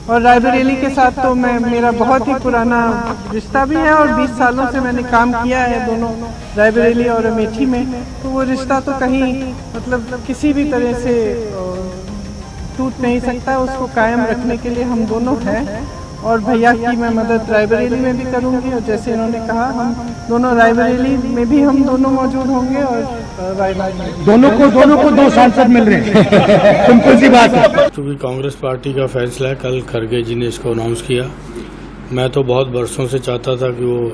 और रायबरेली के साथ तो मेरा बहुत ही पुराना रिश्ता भी है और 20 सालों से मैंने काम किया है दोनों रायबरेली और अमेठी में। तो वो रिश्ता तो कहीं मतलब किसी भी तरह से टूट नहीं सकता, उसको कायम रखने के लिए हम दोनों हैं। और भैया की मैं मदद रायबरेली में भी करूंगी और जैसे इन्होंने कहा हम दोनों रायबरेली में भी हम दोनों मौजूद होंगे और वायनाड में दोनों को 2 सांसद मिल रहे हैं। सिंपल सी बात है। क्योंकि कांग्रेस पार्टी का फैसला है, कल खड़गे जी ने इसको अनाउंस किया। मैं तो बहुत बरसों से चाहता था कि वो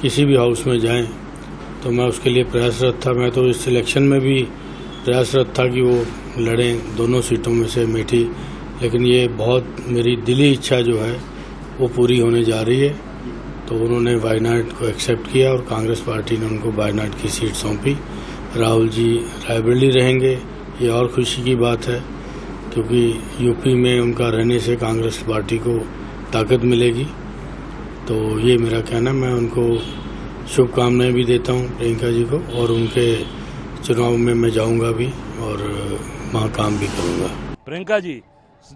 किसी भी हाउस में जाएं, तो मैं उसके लिए प्रयासरत था। मैं तो इस सिलेक्शन में भी प्रयासरत था कि वो लड़ें दोनों सीटों में से अमेठी, लेकिन ये बहुत मेरी दिली इच्छा जो है वो पूरी होने जा रही है। तो उन्होंने वायनाड को एक्सेप्ट किया और कांग्रेस पार्टी ने उनको वायनाड की सीट सौंपी। राहुल जी रायबरेली रहेंगे, ये और खुशी की बात है, क्योंकि यूपी में उनका रहने से कांग्रेस पार्टी को ताकत मिलेगी। तो ये मेरा कहना, मैं उनको शुभकामनाएं भी देता हूं प्रियंका जी को, और उनके चुनाव में मैं जाऊंगा भी और वहाँ काम भी करूंगा। प्रियंका जी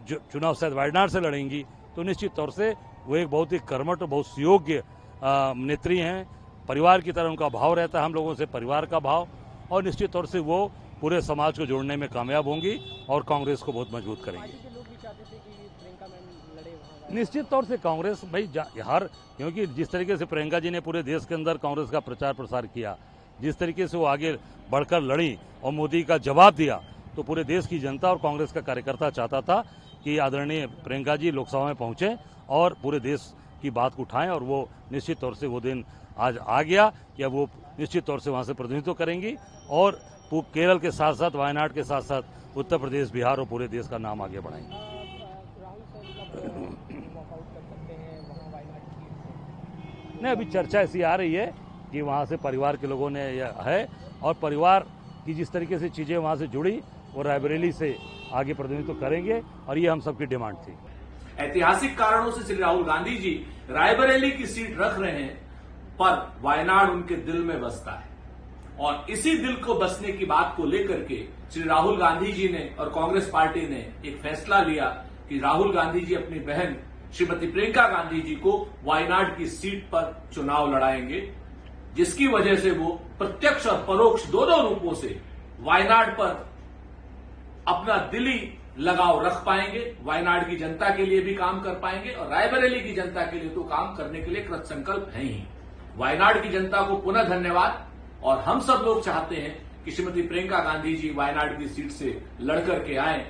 चुनाव शायद वायनाड से लड़ेंगी, तो निश्चित तौर से वो एक बहुत ही कर्मठ और बहुत सुयोग्य नेत्री हैं। परिवार की तरह उनका भाव रहता है, हम लोगों से परिवार का भाव, और निश्चित तौर से वो पूरे समाज को जोड़ने में कामयाब होंगी और कांग्रेस को बहुत मजबूत करेंगी। निश्चित तौर से कांग्रेस भाई क्योंकि जिस तरीके से प्रियंका जी ने पूरे देश के अंदर कांग्रेस का प्रचार प्रसार किया, जिस तरीके से वो आगे बढ़कर लड़ी और मोदी का जवाब दिया, तो पूरे देश की जनता और कांग्रेस का कार्यकर्ता चाहता था कि आदरणीय प्रियंका जी लोकसभा में पहुंचे और पूरे देश की बात को उठाएं, और वो निश्चित तौर से वो दिन आज आ गया कि अब वो निश्चित तौर से वहां से प्रतिनिधित्व करेंगी और केरल के साथ साथ वायनाड के साथ साथ उत्तर प्रदेश, बिहार और पूरे देश का नाम आगे बढ़ाएंगे। नहीं, अभी चर्चा ऐसी आ रही है कि वहां से परिवार के लोगों ने है, और परिवार की जिस तरीके से चीजें वहां से जुड़ी वो रायबरेली से आगे प्रतिनिधित्व करेंगे, और ये हम सबकी डिमांड थी। ऐतिहासिक कारणों से श्री राहुल गांधी जी रायबरेली की सीट रख रहे हैं, पर वायनाड उनके दिल में बसता है, और इसी दिल को बसने की बात को लेकर के श्री राहुल गांधी जी ने और कांग्रेस पार्टी ने एक फैसला लिया कि राहुल गांधी जी अपनी बहन श्रीमती प्रियंका गांधी जी को वायनाड की सीट पर चुनाव लड़ाएंगे, जिसकी वजह से वो प्रत्यक्ष और परोक्ष दोनों रूपों से वायनाड पर अपना दिली लगाव रख पाएंगे, वायनाड की जनता के लिए भी काम कर पाएंगे, और रायबरेली की जनता के लिए तो काम करने के लिए कृत संकल्प है ही। वायनाड की जनता को पुनः धन्यवाद, और हम सब लोग चाहते हैं कि श्रीमती प्रियंका गांधी जी वायनाड की सीट से लड़कर के आए